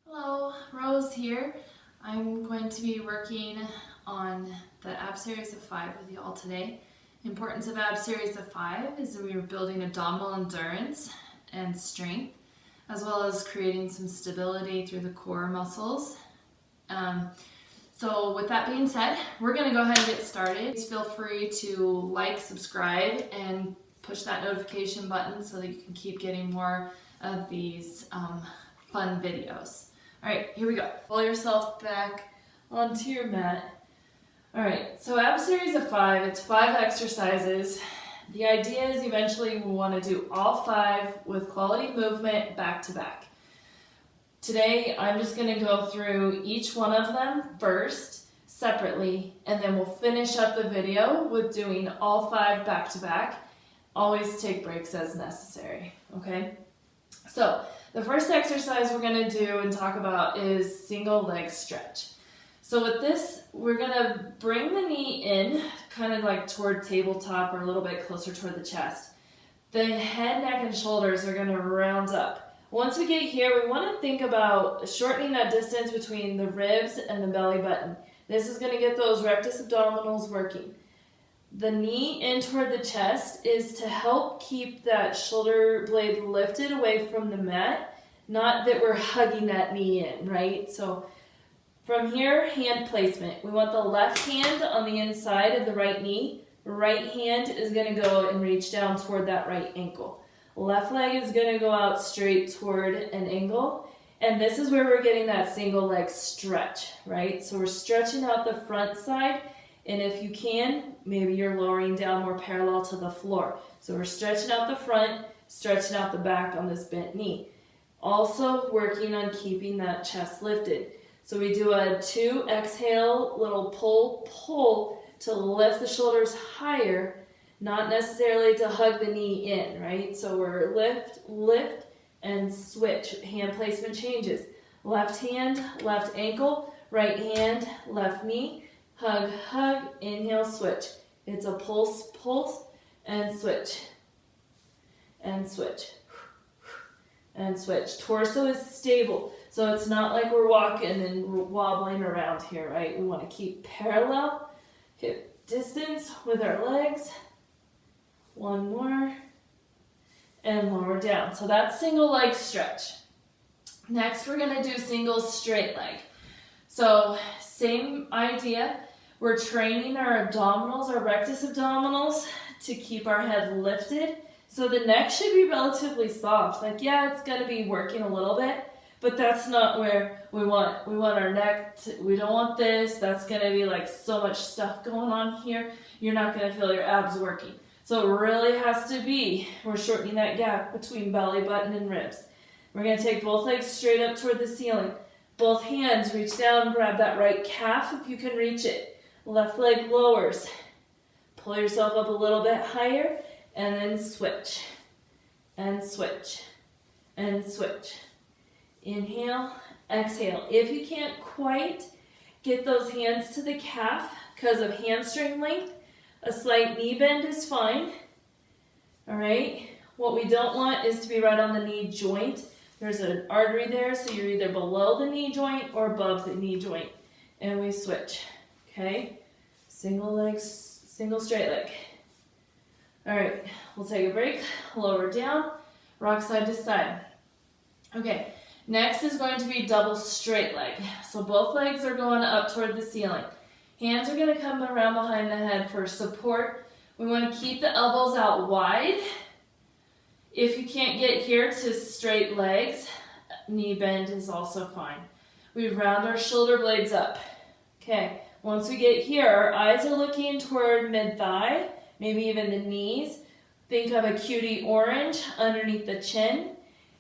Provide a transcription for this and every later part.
Hello, Rose here. I'm going to be working on the ab series of 5 with you all today. The importance of ab series of 5 is that we are building abdominal endurance and strength, as well as creating some stability through the core muscles. So with that being said, we're going to go ahead and get started. Please feel free to like, subscribe, and push that notification button so that you can keep getting more of these fun videos. All right, here we go. Pull yourself back onto your mat. All right, so ab series of 5, it's 5 exercises. The idea is eventually we want to do all 5 with quality movement back to back. Today, I'm just going to go through each one of them first, separately, and then we'll finish up the video with doing all 5 back to back. Always take breaks as necessary, okay? So, the first exercise we're going to do and talk about is single leg stretch. So with this, we're going to bring the knee in, kind of like toward tabletop or a little bit closer toward the chest. The head, neck, and shoulders are going to round up. Once we get here, we want to think about shortening that distance between the ribs and the belly button. This is going to get those rectus abdominals working. The knee in toward the chest is to help keep that shoulder blade lifted away from the mat, not that we're hugging that knee in, right? So from here, hand placement. We want the left hand on the inside of the right knee. Right hand is going to go and reach down toward that right ankle. Left leg is going to go out straight toward an angle. And this is where we're getting that single leg stretch, right? So we're stretching out the front side. And if you can, maybe you're lowering down more parallel to the floor. So we're stretching out the front, stretching out the back on this bent knee. Also working on keeping that chest lifted. So we do a 2 exhale, little pull to lift the shoulders higher, not necessarily to hug the knee in, right? So we're lift, and switch. Hand placement changes. Left hand, left ankle, right hand, left knee. Hug, hug, inhale, switch. It's a pulse, and switch. And switch. And switch. Torso is stable. So it's not like we're walking and wobbling around here, right? We want to keep parallel hip distance with our legs. One more. And lower down. So that's single leg stretch. Next, we're going to do single straight leg. So same idea. We're training our abdominals, our rectus abdominals, to keep our head lifted. So the neck should be relatively soft. Like, yeah, it's going to be working a little bit, but that's not where we want. We want our neck to, we don't want this. That's going to be like so much stuff going on here. You're not going to feel your abs working. So it really has to be, we're shortening that gap between belly button and ribs. We're going to take both legs straight up toward the ceiling. Both hands reach down, grab that right calf if you can reach it. Left leg lowers. Pull yourself up a little bit higher and then switch. And switch. And switch. Inhale, exhale. If you can't quite get those hands to the calf because of hamstring length, a slight knee bend is fine. All right? What we don't want is to be right on the knee joint. There's an artery there, so you're either below the knee joint or above the knee joint. And we switch. Okay? Single straight leg. All right, we'll take a break, lower down, rock side to side. Okay, next is going to be double straight leg. So both legs are going up toward the ceiling. Hands are going to come around behind the head for support. We want to keep the elbows out wide. If you can't get here to straight legs, knee bend is also fine. We round our shoulder blades up. Okay, once we get here, our eyes are looking toward mid-thigh, maybe even the knees. Think of a cutie orange underneath the chin.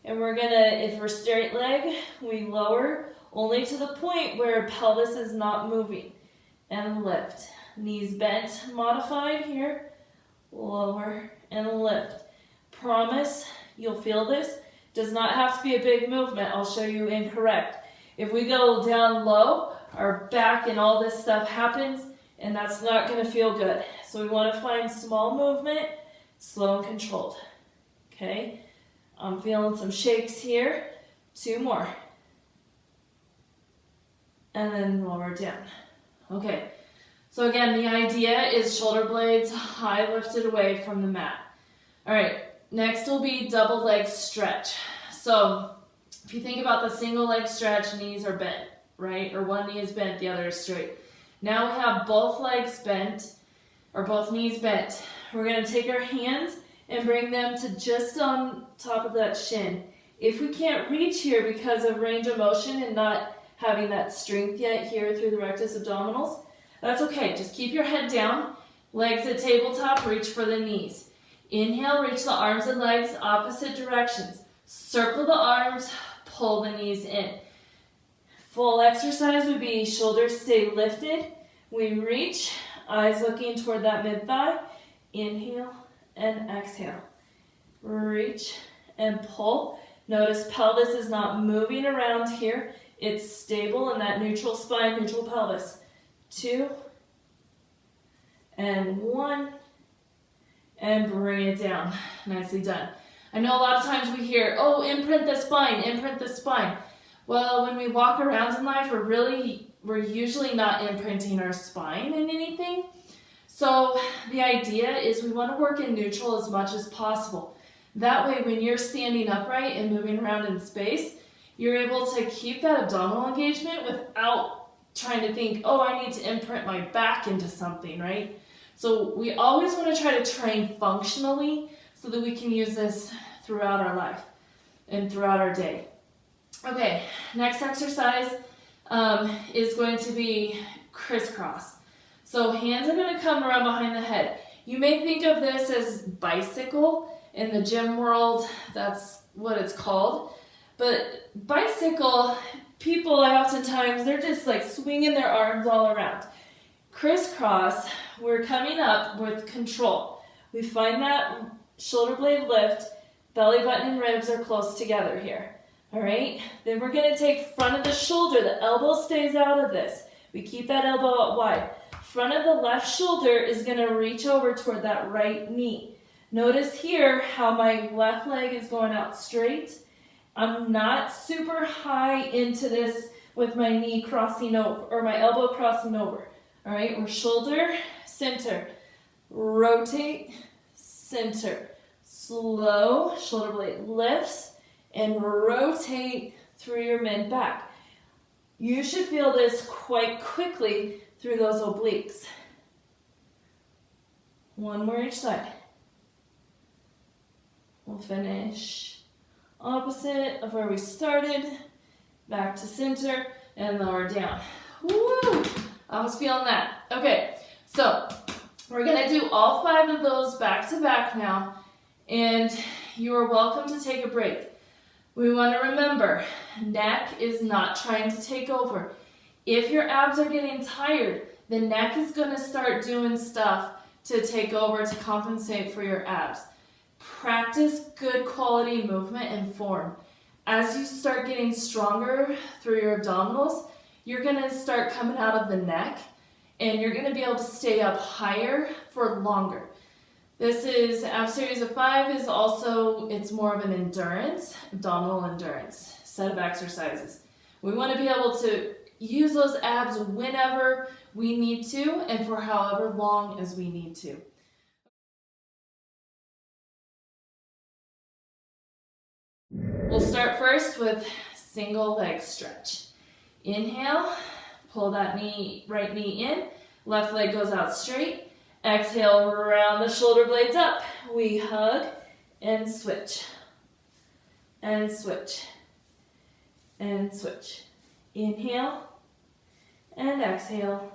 And we're gonna, if we're straight leg, we lower only to the point where pelvis is not moving. And lift. Knees bent, modified here. Lower and lift. Promise, you'll feel this. Does not have to be a big movement. I'll show you incorrect. If we go down low, our back and all this stuff happens, and that's not going to feel good. So we want to find small movement, slow and controlled. Okay? I'm feeling some shakes here. 2 more. and then lower down. Okay, so again, the idea is shoulder blades high lifted away from the mat. All right, next will be double leg stretch. So if you think about the single leg stretch, knees are bent, right? Or one knee is bent, the other is straight. Now we have both legs bent, or both knees bent. We're gonna take our hands and bring them to just on top of that shin. If we can't reach here because of range of motion and not having that strength yet here through the rectus abdominals, that's okay. Just keep your head down, legs at tabletop, reach for the knees. Inhale, reach the arms and legs opposite directions. Circle the arms, pull the knees in. Full exercise would be shoulders stay lifted. We reach, eyes looking toward that mid-thigh. Inhale and exhale. Reach and pull. Notice pelvis is not moving around here. It's stable in that neutral spine, neutral pelvis. 2 and 1 and bring it down. Nicely done. I know a lot of times we hear, oh, imprint the spine, imprint the spine. Well, when we walk around in life, we're usually not imprinting our spine in anything. So the idea is we want to work in neutral as much as possible. That way, when you're standing upright and moving around in space, you're able to keep that abdominal engagement without trying to think, oh, I need to imprint my back into something, right? So we always want to try to train functionally so that we can use this throughout our life and throughout our day. Okay, next exercise is going to be crisscross. So hands are going to come around behind the head. You may think of this as bicycle. In the gym world, that's what it's called. But bicycle, people oftentimes, they're just like swinging their arms all around. Crisscross, we're coming up with control. We find that shoulder blade lift, belly button and ribs are close together here. All right, then we're going to take front of the shoulder. The elbow stays out of this. We keep that elbow out wide. Front of the left shoulder is going to reach over toward that right knee. Notice here how my left leg is going out straight. I'm not super high into this with my knee crossing over, or my elbow crossing over. All right, we're shoulder, center, rotate, center. Slow, shoulder blade lifts, and rotate through your mid-back. You should feel this quite quickly through those obliques. One more each side. We'll finish opposite of where we started, back to center, and lower down. Woo! I was feeling that. Okay, so we're gonna do all 5 of those back to back now, and you are welcome to take a break. We want to remember, neck is not trying to take over. If your abs are getting tired, the neck is gonna start doing stuff to take over to compensate for your abs. Practice good quality movement and form. As you start getting stronger through your abdominals, you're going to start coming out of the neck and you're going to be able to stay up higher for longer. This is ab series of 5 is also, it's more of an endurance, abdominal endurance set of exercises. We want to be able to use those abs whenever we need to and for however long as we need to. We'll start first with single leg stretch. Inhale, pull that right knee in, left leg goes out straight. Exhale, round the shoulder blades up. We hug and switch, and switch, and switch. Inhale and exhale.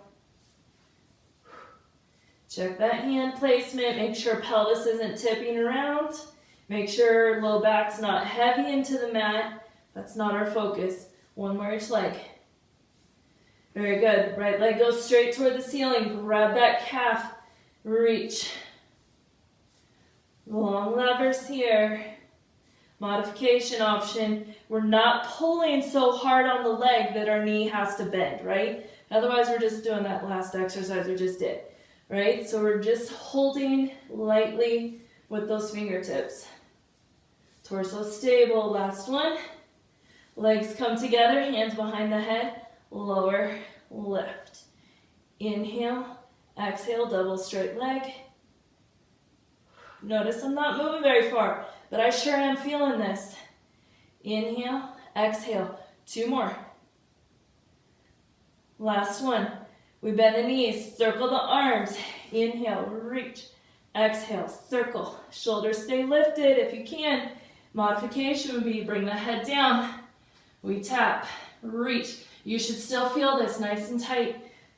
Check that hand placement, make sure pelvis isn't tipping around. Make sure low back's not heavy into the mat. That's not our focus. One more each leg. Very good. Right leg goes straight toward the ceiling. Grab that calf. Reach. Long levers here. Modification option. We're not pulling so hard on the leg that our knee has to bend, right? Otherwise, we're just doing that last exercise we just did, right? So we're just holding lightly with those fingertips. Torso stable, last one. Legs come together, hands behind the head. lower, lift. Inhale, exhale, double straight leg. Notice I'm not moving very far, but I sure am feeling this. Inhale, exhale, 2 more. Last one. We bend the knees, circle the arms. Inhale, reach. Exhale, circle. Shoulders stay lifted if you can. Modification would be bring the head down. We tap, reach. You should still feel this nice and tight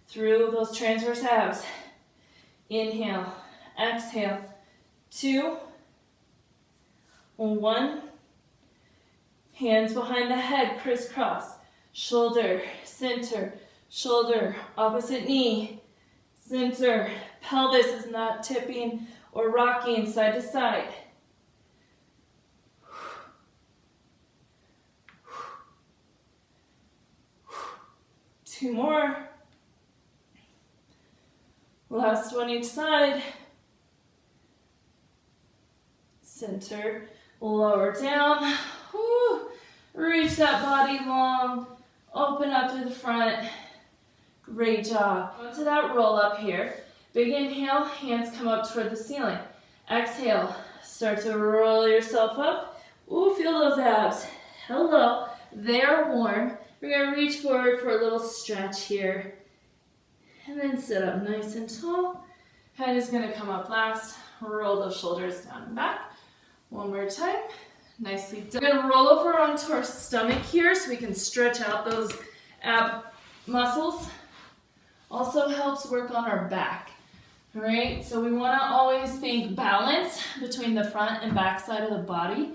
through those transverse abs. Inhale, exhale, 2, 1. Hands behind the head, crisscross. Shoulder, center, shoulder, opposite knee, center. Pelvis is not tipping or rocking side to side. Two more. Last one each side. Center, lower down. Woo. Reach that body long. Open up through the front. Great job. Onto that roll up here. Big inhale, hands come up toward the ceiling. Exhale, start to roll yourself up. Ooh, feel those abs. Hello, they're warm. We're gonna reach forward for a little stretch here. And then sit up nice and tall. Head is gonna come up last. Roll those shoulders down and back. One more time. Nicely done. We're gonna roll over onto our stomach here so we can stretch out those ab muscles. Also helps work on our back. All right, so we wanna always think balance between the front and back side of the body,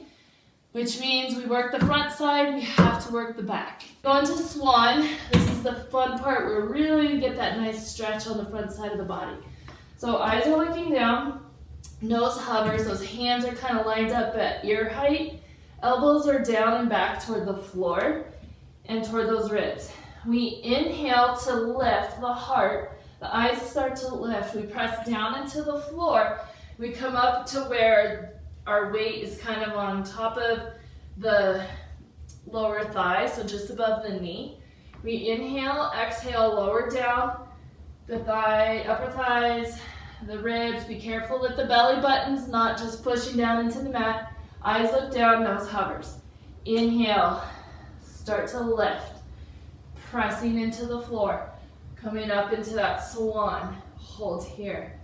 which means we work the front side, we have to work the back. Go into swan. This is the fun part where we really get that nice stretch on the front side of the body. So eyes are looking down, nose hovers, those hands are kind of lined up at ear height, elbows are down and back toward the floor and toward those ribs. We inhale to lift the heart. The eyes start to lift. We press down into the floor. We come up to where our weight is kind of on top of the lower thigh, so just above the knee. We inhale, exhale, lower down the thigh, upper thighs, the ribs. Be careful that the belly button's not just pushing down into the mat. Eyes look down, nose hovers. Inhale, start to lift. Pressing into the floor, coming up into that swan. Hold here.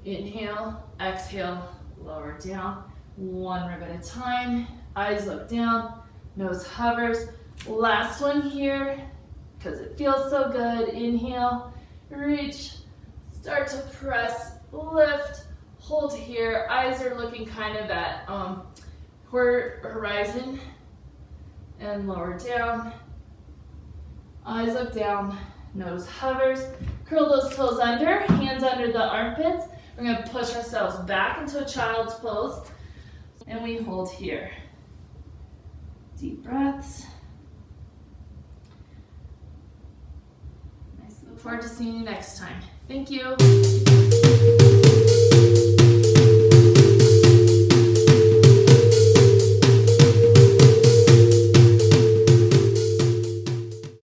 Inhale, exhale, lower down. One rib at a time. Eyes look down, nose hovers. Last one here, because it feels so good. Inhale, reach, start to press, lift, hold here. Eyes are looking kind of at horizon and lower down. Eyes look down, nose hovers. Curl those toes under, hands under the armpits. We're gonna push ourselves back into a child's pose. And we hold here. Deep breaths. Nice. Look forward to seeing you next time. Thank you.